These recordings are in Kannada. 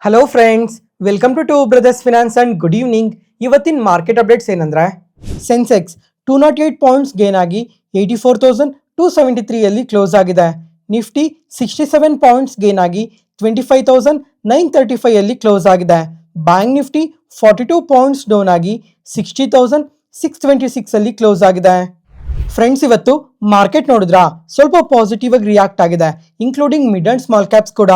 Hello friends, welcome to brothers finance and good evening. ಇವತ್ತಿನ ಮಾರ್ಕೆಟ್ ಅಪ್ಡೇಟ್ಸ್ ಏನಂದ್ರೆ ಸೆನ್ಸೆಕ್ಸ್ 208 ಪಾಯಿಂಟ್ಸ್ ಗೇನ್ ಆಗಿ 84,273 ಕ್ಲೋಸ್ ಆಗಿದೆ. ನಿಫ್ಟಿ 67 ಪಾಯಿಂಟ್ಸ್ ಗೇನ್ ಆಗಿ 25,935 ಕ್ಲೋಸ್ ಆಗಿದೆ. ಬ್ಯಾಂಕ್ ನಿಫ್ಟಿ 42 ಪಾಯಿಂಟ್ಸ್ ಡೌನ್ ಆಗಿ 60,626 ಕ್ಲೋಸ್ ಆಗಿದೆ. ಫ್ರೆಂಡ್ಸ್, ಇವತ್ತು ಮಾರ್ಕೆಟ್ ನೋಡಿದ್ರಾ ಸ್ವಲ್ಪ ಪಾಸಿಟಿವ್ ಆಗಿ ರಿಯಾಕ್ಟ್ ಆಗಿದೆ, including mid and small caps ಕೂಡ.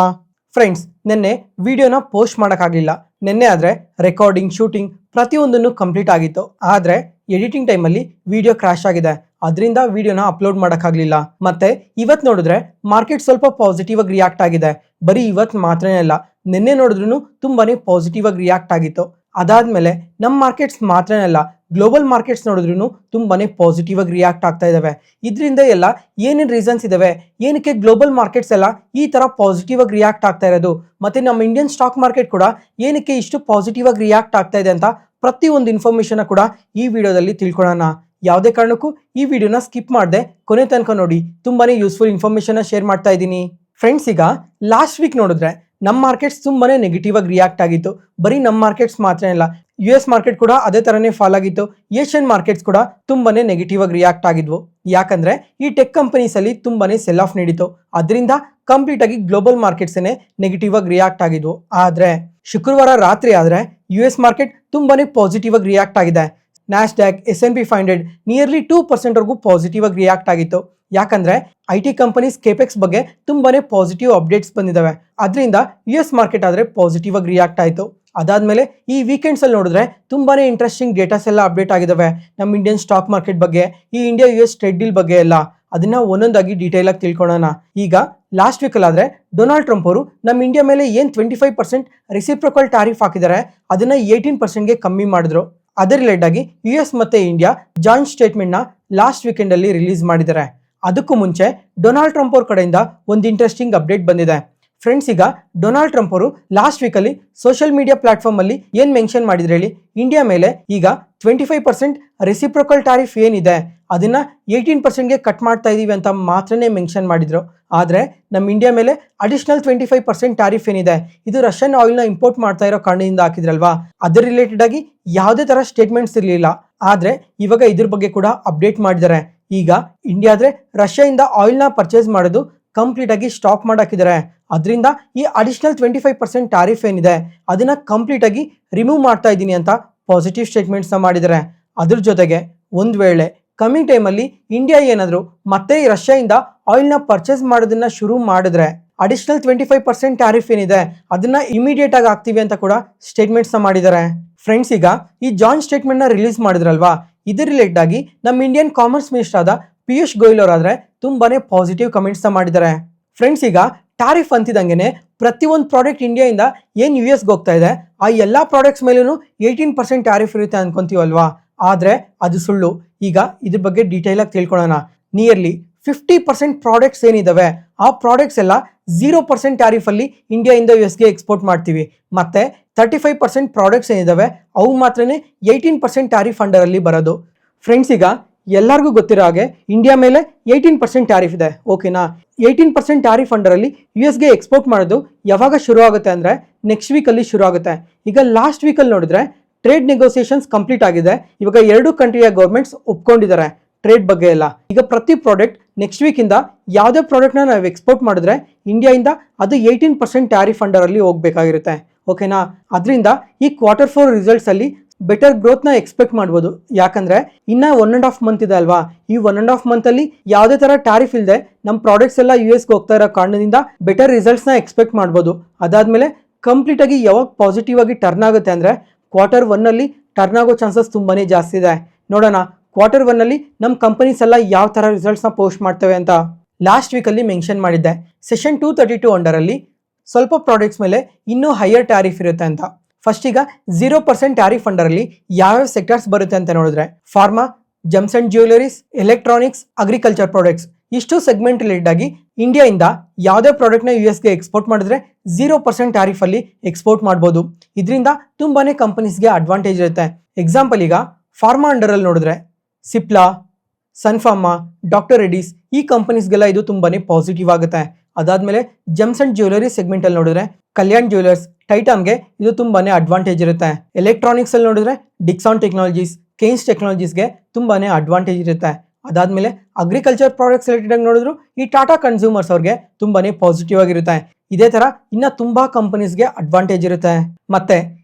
ಫ್ರೆಂಡ್ಸ್, ನಿನ್ನೆ ವಿಡಿಯೋನ ಪೋಸ್ಟ್ ಮಾಡೋಕ್ಕಾಗಲಿಲ್ಲ. ನಿನ್ನೆ ಆದರೆ ರೆಕಾರ್ಡಿಂಗ್, ಶೂಟಿಂಗ್ ಪ್ರತಿಯೊಂದನ್ನು ಕಂಪ್ಲೀಟ್ ಆಗಿತ್ತು. ಆದರೆ ಎಡಿಟಿಂಗ್ ಟೈಮಲ್ಲಿ ವಿಡಿಯೋ ಕ್ರಾಶ್ ಆಗಿದೆ, ಅದರಿಂದ ವಿಡಿಯೋನ ಅಪ್ಲೋಡ್ ಮಾಡೋಕ್ಕಾಗಲಿಲ್ಲ. ಮತ್ತೆ ಇವತ್ತು ನೋಡಿದ್ರೆ ಮಾರ್ಕೆಟ್ ಸ್ವಲ್ಪ ಪಾಸಿಟಿವ್ ಆಗಿ ರಿಯಾಕ್ಟ್ ಆಗಿದೆ. ಬರೀ ಇವತ್ತು ಮಾತ್ರನೇ ಅಲ್ಲ, ನಿನ್ನೆ ನೋಡಿದ್ರೂ ತುಂಬಾನೇ ಪಾಸಿಟಿವ್ ಆಗಿ ರಿಯಾಕ್ಟ್ ಆಗಿತ್ತು. ಅದಾದ್ಮೇಲೆ ನಮ್ಮ ಮಾರ್ಕೆಟ್ಸ್ ಮಾತ್ರನೇ ಅಲ್ಲ, ಗ್ಲೋಬಲ್ ಮಾರ್ಕೆಟ್ಸ್ ನೋಡಿದ್ರೂ ತುಂಬಾನೇ ಪಾಸಿಟಿವ್ ಆಗಿ ರಿಯಾಕ್ಟ್ ಆಗ್ತಾ ಇದಾವೆ. ಇದರಿಂದ ಎಲ್ಲ ಏನೇನು ರೀಸನ್ಸ್ ಇದಾವೆ, ಏನಕ್ಕೆ ಗ್ಲೋಬಲ್ ಮಾರ್ಕೆಟ್ಸ್ ಎಲ್ಲ ಈ ತರ ಪಾಸಿಟಿವ್ ಆಗಿ ರಿಯಾಕ್ಟ್ ಆಗ್ತಾ ಇರೋದು, ಮತ್ತೆ ನಮ್ಮ ಇಂಡಿಯನ್ ಸ್ಟಾಕ್ ಮಾರ್ಕೆಟ್ ಕೂಡ ಏನಕ್ಕೆ ಇಷ್ಟು ಪಾಸಿಟಿವ್ ಆಗಿ ರಿಯಾಕ್ಟ್ ಆಗ್ತಾ ಇದೆ ಅಂತ ಪ್ರತಿಯೊಂದು ಇನ್ಫಾರ್ಮೇಶನ್ ಕೂಡ ಈ ವಿಡಿಯೋದಲ್ಲಿ ತಿಳ್ಕೊಳ್ಳೋಣ. ಯಾವುದೇ ಕಾರಣಕ್ಕೂ ಈ ವಿಡಿಯೋನ ಸ್ಕಿಪ್ ಮಾಡದೆ ಕೊನೆ ತನಕ ನೋಡಿ, ತುಂಬಾನೇ ಯೂಸ್ಫುಲ್ ಇನ್ಫಾರ್ಮೇಶನ್ ಶೇರ್ ಮಾಡ್ತಾ ಇದ್ದೀನಿ. ಫ್ರೆಂಡ್ಸ್, ಈಗ ಲಾಸ್ಟ್ ವೀಕ್ ನೋಡಿದ್ರೆ ನಮ್ಮ ಮಾರ್ಕೆಟ್ಸ್ ತುಂಬಾನೇ ನೆಗೆಟಿವ್ ಆಗಿ ರಿಯಾಕ್ಟ್ ಆಗಿತ್ತು. ಬರೀ ನಮ್ಮ ಮಾರ್ಕೆಟ್ಸ್ ಮಾತ್ರ ಇಲ್ಲ, US ಮಾರ್ಕೆಟ್ ಕೂಡ ಅದೇ ತರನೇ ಫಾಲ್ ಆಗಿತ್ತು. ಏಷ್ಯನ್ ಮಾರ್ಕೆಟ್ಸ್ ಕೂಡ ತುಂಬಾನೇ ನೆಗೆಟಿವ್ ಆಗಿ ರಿಯಾಕ್ಟ್ ಆಗಿದ್ವು. ಯಾಕಂದ್ರೆ ಈ ಟೆಕ್ ಕಂಪನೀಸ್ ಅಲ್ಲಿ ತುಂಬಾನೇ ಸೆಲ್ ಆಫ್ ನೀಡಿತ್ತು. ಅದರಿಂದ ಕಂಪ್ಲೀಟ್ ಆಗಿ ಗ್ಲೋಬಲ್ ಮಾರ್ಕೆಟ್ಸ್ ನೆಗೆಟಿವ್ ಆಗಿ ರಿಯಾಕ್ಟ್ ಆಗಿದ್ವು. ಆದ್ರೆ ಶುಕ್ರವಾರ ರಾತ್ರಿ ಆದ್ರೆ US ಮಾರ್ಕೆಟ್ ತುಂಬಾನೇ ಪಾಸಿಟಿವ್ ಆಗಿ ರಿಯಾಕ್ಟ್ ಆಗಿದೆ. ನ್ಯಾಸ್ಡ್ಯಾಕ್, S&P 500 ನಿಯರ್ಲಿ 2% ವರೆಗೂ ಪಾಸಿಟಿವ್ ಆಗಿ ರಿಯಾಕ್ಟ್ ಆಗಿತ್ತು. ಯಾಕಂದ್ರೆ IT ಕಂಪನೀಸ್ ಕೇಪೆಕ್ಸ್ ಬಗ್ಗೆ ತುಂಬಾನೇ ಪಾಸಿಟಿವ್ ಅಪ್ಡೇಟ್ಸ್ ಬಂದಿದ್ದಾವೆ. ಅದರಿಂದ US ಮಾರ್ಕೆಟ್ ಆದ್ರೆ ಪಾಸಿಟಿವ್ ಆಗಿ ರಿಯಾಕ್ಟ್ ಆಯಿತು. ಅದಾದ್ಮೇಲೆ ಈ ವೀಕೆಂಡ್ಸ್ ಅಲ್ಲಿ ನೋಡಿದ್ರೆ ತುಂಬಾನೇ ಇಂಟ್ರೆಸ್ಟಿಂಗ್ ಡೇಟಾಸ್ ಎಲ್ಲ ಅಪ್ಡೇಟ್ ಆಗಿದಾವೆ ನಮ್ಮ ಇಂಡಿಯನ್ ಸ್ಟಾಕ್ ಮಾರ್ಕೆಟ್ ಬಗ್ಗೆ, ಈ ಇಂಡಿಯಾ US ಟ್ರೇಡ್ ಡೀಲ್ ಬಗ್ಗೆ ಎಲ್ಲ. ಅದನ್ನ ಒಂದೊಂದಾಗಿ ಡೀಟೇಲ್ ಆಗಿ ತಿಳ್ಕೊಳ್ಳೋಣ. ಈಗ ಲಾಸ್ಟ್ ವೀಕ್ ಅಲ್ಲಾದ್ರೆ ಡೊನಾಲ್ಡ್ ಟ್ರಂಪ್ ಅವರು ನಮ್ಮ ಇಂಡಿಯಾ ಮೇಲೆ ಏನ್ 25% ರೆಸಿಪ್ರೋಕಲ್ ಟ್ಯಾರಿಫ್ ಹಾಕಿದ್ದಾರೆ ಅದನ್ನ 18%ಗೆ ಕಮ್ಮಿ ಮಾಡಿದ್ರು. ಅದರ ರಿಲೇಟೆಡ್ ಆಗಿ US ಮತ್ತೆ ಇಂಡಿಯಾ ಜಾಯಿಂಟ್ ಸ್ಟೇಟ್ಮೆಂಟ್ ನ ಲಾಸ್ಟ್ ವೀಕೆಂಡ್ ಅಲ್ಲಿ ರಿಲೀಸ್ ಮಾಡಿದ್ದಾರೆ. ಅದಕ್ಕೂ ಮುಂಚೆ ಡೊನಾಲ್ಡ್ ಟ್ರಂಪ್ ಅವ್ರ ಕಡೆಯಿಂದ ಒಂದು ಇಂಟ್ರೆಸ್ಟಿಂಗ್ ಅಪ್ಡೇಟ್ ಬಂದಿದೆ. ಫ್ರೆಂಡ್ಸ್, ಈಗ ಡೊನಾಲ್ಡ್ ಟ್ರಂಪ್ ಅವರು ಲಾಸ್ಟ್ ವೀಕ್ ಅಲ್ಲಿ ಸೋಷಿಯಲ್ ಮೀಡಿಯಾ ಪ್ಲಾಟ್ಫಾರ್ಮ್ ಅಲ್ಲಿ ಏನ್ ಮೆನ್ಷನ್ ಮಾಡಿದ್ರೆ ಹೇಳಿ, ಇಂಡಿಯಾ ಮೇಲೆ ಈಗ 25% ರೆಸಿಪ್ರೋಕಲ್ ಟ್ಯಾರಿಫ್ ಏನಿದೆ ಅದನ್ನ 18%ಗೆ ಕಟ್ ಮಾಡ್ತಾ ಇದೀವಿ ಅಂತ ಮಾತ್ರನೇ ಮೆನ್ಷನ್ ಮಾಡಿದ್ರು. ಆದ್ರೆ ನಮ್ಮ ಇಂಡಿಯಾ ಮೇಲೆ ಅಡಿಷನಲ್ 25% ಟ್ಯಾರಿಫ್ ಏನಿದೆ ಇದು ರಷ್ಯನ್ ಆಯಿಲ್ ನ ಇಂಪೋರ್ಟ್ ಮಾಡ್ತಾ ಇರೋ ಕಾರಣದಿಂದ ಹಾಕಿದ್ರಲ್ವಾ, ಅದರ ರಿಲೇಟೆಡ್ ಆಗಿ ಯಾವುದೇ ತರ ಸ್ಟೇಟ್ಮೆಂಟ್ಸ್ ಇರಲಿಲ್ಲ. ಆದ್ರೆ ಇವಾಗ ಇದ್ರ ಬಗ್ಗೆ ಕೂಡ ಅಪ್ಡೇಟ್ ಮಾಡಿದ್ದಾರೆ. ಈಗ ಇಂಡಿಯಾ ಆದ್ರೆ ರಷ್ಯಾದಿಂದ ಆಯಿಲ್ ನ ಪರ್ಚೇಸ್ ಮಾಡೋದು ಕಂಪ್ಲೀಟ್ ಆಗಿ ಸ್ಟಾಪ್ ಮಾಡಾಕಿದ್ದಾರೆ. ಅದರಿಂದ ಈ ಅಡಿಷನಲ್ 25% ಟ್ಯಾರಿಫ್ ಏನಿದೆ ಅದನ್ನ ಕಂಪ್ಲೀಟ್ ಆಗಿ ರಿಮೂವ್ ಮಾಡ್ತಾ ಇದ್ದೀನಿ ಅಂತ ಪಾಸಿಟಿವ್ ಸ್ಟೇಟ್ಮೆಂಟ್ಸ್ ನ ಮಾಡಿದ್ದಾರೆ. ಅದ್ರ ಜೊತೆಗೆ ಒಂದ್ ವೇಳೆ ಕಮಿಂಗ್ ಟೈಮಲ್ಲಿ ಇಂಡಿಯಾ ಏನಾದ್ರು ಮತ್ತೆ ರಷ್ಯಾದಿಂದ ಆಯಿಲ್ ನ ಪರ್ಚೇಸ್ ಮಾಡೋದನ್ನ ಶುರು ಮಾಡಿದ್ರೆ ಅಡಿಷನಲ್ 25% ಟ್ಯಾರಿಫ್ ಏನಿದೆ ಅದನ್ನ ಇಮಿಡಿಯೇಟ್ ಆಗಿ ಹಾಕ್ತೀವಿ ಅಂತ ಕೂಡ ಸ್ಟೇಟ್ಮೆಂಟ್ಸ್ ನ ಮಾಡಿದ್ದಾರೆ. ಫ್ರೆಂಡ್ಸ್, ಈಗ ಈ ಜಾಯಿಂಟ್ ಸ್ಟೇಟ್ಮೆಂಟ್ ನ ರಿಲೀಸ್ ಮಾಡಿದ್ರಲ್ವಾ, ಇದ್ರ ರಿಲೇಟೆಡ್ ಆಗಿ ನಮ್ಮ ಇಂಡಿಯನ್ ಕಾಮರ್ಸ್ ಮಿನಿಸ್ಟರ್ ಆದ ಪಿಯೂಷ್ ಗೋಯಲ್ ಅವರಾದ್ರೆ ತುಂಬಾನೇ ಪಾಸಿಟಿವ್ ಕಮೆಂಟ್ಸ್ ನ ಮಾಡಿದ್ದಾರೆ. ಫ್ರೆಂಡ್ಸ್, ಈಗ ಟ್ಯಾರಿಫ್ ಅಂತಿದಂಗೆನೆ ಪ್ರತಿಯೊಂದು ಪ್ರಾಡಕ್ಟ್ ಇಂಡಿಯಾದಿಂದ ಏನ್ US ಹೋಗ್ತಾ ಇದೆ ಆ ಎಲ್ಲಾ ಪ್ರಾಡಕ್ಟ್ಸ್ ಮೇಲೂ 18% ಟ್ಯಾರಿಫ್ ಇರುತ್ತೆ ಅನ್ಕೊಂತೀವಲ್ವಾ, ಆದ್ರೆ ಅದು ಸುಳ್ಳು. ಈಗ ಇದ್ರ ಬಗ್ಗೆ ಡೀಟೇಲ್ ಆಗಿ ತಿಳ್ಕೊಳ್ಳೋಣ. ನಿಯರ್ಲಿ 50% ಪ್ರಾಡಕ್ಟ್ಸ್ ಏನಿದಾವೆ ಆ ಪ್ರಾಡಕ್ಟ್ಸ್ ಎಲ್ಲ 0% ಟ್ಯಾರಿಫ್ ಅಲ್ಲಿ ಇಂಡಿಯಾದಿಂದ USಗೆ ಎಕ್ಸ್ಪೋರ್ಟ್ ಮಾಡ್ತೀವಿ. ಮತ್ತೆ 35% ಪ್ರಾಡಕ್ಟ್ಸ್ ಏನಿದಾವೆ ಅವು ಮಾತ್ರನೇ 18% ಟ್ಯಾರಿಫ್ ಅಂಡರ್ ಅಲ್ಲಿ ಬರೋದು. ಫ್ರೆಂಡ್ಸ್, ಈಗ ಎಲ್ಲರಿಗೂ ಗೊತ್ತಿರೋ ಹಾಗೆ ಇಂಡಿಯಾ ಮೇಲೆ 18% ಟ್ಯಾರಿಫ್ ಇದೆ, ಓಕೆನಾ. 18% ಟ್ಯಾರಿಫ್ ಅಂಡರ್ ಅಲ್ಲಿ USಗೆ ಎಕ್ಸ್ಪೋರ್ಟ್ ಮಾಡೋದು ಯಾವಾಗ ಶುರು ಆಗುತ್ತೆ ಅಂದ್ರೆ ನೆಕ್ಸ್ಟ್ ವೀಕ್ ಅಲ್ಲಿ ಶುರು ಆಗುತ್ತೆ. ಈಗ ಲಾಸ್ಟ್ ವೀಕ್ ಅಲ್ಲಿ ನೋಡಿದ್ರೆ ಟ್ರೇಡ್ ನೆಗೋಸಿಯೇಷನ್ಸ್ ಕಂಪ್ಲೀಟ್ ಆಗಿದೆ. ಇವಾಗ 2 ಕಂಟ್ರಿಯ ಗೌರ್ಮೆಂಟ್ಸ್ ಒಪ್ಕೊಂಡಿದ್ದಾರೆ ಟ್ರೇಡ್ ಬಗ್ಗೆ ಎಲ್ಲ. ಈಗ ಪ್ರತಿ ಪ್ರಾಡಕ್ಟ್ ನೆಕ್ಸ್ಟ್ ವೀಕ್ ಇಂದ ಯಾವುದೇ ಪ್ರಾಡಕ್ಟ್ ನ ನಾವು ಎಕ್ಸ್ಪೋರ್ಟ್ ಮಾಡಿದ್ರೆ ಇಂಡಿಯಾದಿಂದ ಅದು 18% ಟ್ಯಾರಿಫ್ ಅಂಡರ್ ಅಲ್ಲಿ ಹೋಗ್ಬೇಕಾಗಿರುತ್ತೆ, ಓಕೆನಾ. ಅದರಿಂದ ಈ Q4 ರಿಸಲ್ಟ್ಸ್ ಅಲ್ಲಿ ಬೆಟರ್ ಗ್ರೋತ್ ನ ಎಕ್ಸ್ಪೆಕ್ಟ್ ಮಾಡ್ಬೋದು. ಯಾಕಂದ್ರೆ ಇನ್ನ 1.5 ಮಂತ್ ಇದೆ ಅಲ್ವಾ, ಈ 1.5 ಮಂತ್ ಅಲ್ಲಿ ಯಾವುದೇ ತರ ಟ್ಯಾರಿಫ್ ಇಲ್ಲದೆ ನಮ್ಮ ಪ್ರಾಡಕ್ಟ್ಸ್ ಎಲ್ಲ USಗೆ ಹೋಗ್ತಾ ಇರೋ ಕಾರಣದಿಂದ ಬೆಟರ್ ರಿಸಲ್ಟ್ಸ್ ನ ಎಕ್ಸ್ಪೆಕ್ಟ್ ಮಾಡ್ಬೋದು. ಅದಾದ್ಮೇಲೆ ಕಂಪ್ಲೀಟ್ ಆಗಿ ಯಾವಾಗ ಪಾಸಿಟಿವ್ ಆಗಿ ಟರ್ನ್ ಆಗುತ್ತೆ ಅಂದ್ರೆ Q1 ಅಲ್ಲಿ ಟರ್ನ್ ಆಗೋ ಚಾನ್ಸಸ್ ತುಂಬಾನೇ ಜಾಸ್ತಿ ಇದೆ. ನೋಡೋಣ Q1 ಅಲ್ಲಿ ನಮ್ಮ ಕಂಪನೀಸ್ ಎಲ್ಲ ಯಾವ ತರ ರಿಸಲ್ಟ್ಸ್ ನ ಪೋಸ್ಟ್ ಮಾಡ್ತವೆ ಅಂತ. ಲಾಸ್ಟ್ ವೀಕ್ ಅಲ್ಲಿ ಮೆನ್ಷನ್ ಮಾಡಿದ್ದೆ ಸೆಷನ್ 232 ಅಂಡರ್ ಅಲ್ಲಿ ಸ್ವಲ್ಪ ಪ್ರಾಡಕ್ಟ್ಸ್ ಮೇಲೆ ಇನ್ನೂ ಹೈಯರ್ ಟ್ಯಾರಿಫ್ ಇರುತ್ತೆ ಅಂತ. ಫಸ್ಟ್ ಈಗ 0% ಟ್ಯಾರಿಫ್ ಅಂಡರ್ ಅಲ್ಲಿ ಯಾವ್ಯಾವ ಸೆಕ್ಟರ್ಸ್ ಬರುತ್ತೆ ಅಂತ ನೋಡಿದ್ರೆ pharma, gems and jewelleries, electronics, agriculture products ಇಷ್ಟು ಸೆಗ್ಮೆಂಟ್ ರಿಲೇಟೆಡ್ ಆಗಿ ಇಂಡಿಯಾದಿಂದ ಯಾವುದೇ ಪ್ರಾಡಕ್ಟ್ ನ USಗೆ ಎಕ್ಸ್ಪೋರ್ಟ್ ಮಾಡಿದ್ರೆ 0% ಟ್ಯಾರಿಫ್ ಅಲ್ಲಿ ಎಕ್ಸ್ಪೋರ್ಟ್ ಮಾಡ್ಬೋದು. ಇದರಿಂದ ತುಂಬಾನೇ ಕಂಪನೀಸ್ಗೆ ಅಡ್ವಾಂಟೇಜ್ ಇರುತ್ತೆ. ಎಕ್ಸಾಂಪಲ್, ಈಗ ಫಾರ್ಮಾ ಅಂಡರ್ ಅಲ್ಲಿ ನೋಡಿದ್ರೆ ಸಿಪ್ಲಾ, ಸನ್ಫಾರ್ಮಾ, ಡಾಕ್ಟರ್ ರೆಡ್ಡಿಸ್ ಈ ಕಂಪನೀಸ್ಗೆಲ್ಲ ಇದು ತುಂಬಾನೇ ಪಾಸಿಟಿವ್ ಆಗುತ್ತೆ. ಅದಾದ್ಮೇಲೆ ಜೆಮ್ಸ್ ಅಂಡ್ ಜ್ಯುವೆಲರಿ ಸೆಗ್ಮೆಂಟ್ ಅಲ್ಲಿ ನೋಡಿದ್ರೆ ಕಲ್ಯಾಣ್ ಜ್ಯುವೆಲರ್ಸ್, ಟೈಟಾನ್ಗೆ ಇದು ತುಂಬಾನೇ ಅಡ್ವಾಂಟೇಜ್ ಇರುತ್ತೆ. ಎಲೆಕ್ಟ್ರಾನಿಕ್ಸ್ ಅಲ್ಲಿ ನೋಡಿದ್ರೆ ಡಿಕ್ಸಾನ್ ಟೆಕ್ನಾಲಜೀಸ್, ಕೇನ್ಸ್ ಟೆಕ್ನಾಲಜೀಸ್ಗೆ ತುಂಬಾನೇ ಅಡ್ವಾಂಟೇಜ್ ಇರುತ್ತೆ. ಅದಾದ್ಮೇಲೆ ಅಗ್ರಿಕಲ್ಚರ್ ಪ್ರಾಡಕ್ಟ್ಸ್ ರಿಲೇಟೆಡ್ ಆಗಿ ನೋಡಿದ್ರು ಈ ಟಾಟಾ ಕನ್ಸ್ಯೂಮರ್ಸ್ ಅವ್ರಿಗೆ ತುಂಬಾನೇ ಪಾಸಿಟಿವ್ ಆಗಿರುತ್ತೆ. ಇದೇ ತರ ಇನ್ನ ತುಂಬಾ ಕಂಪನೀಸ್ಗೆ ಅಡ್ವಾಂಟೇಜ್ ಇರುತ್ತೆ. ಮತ್ತೆ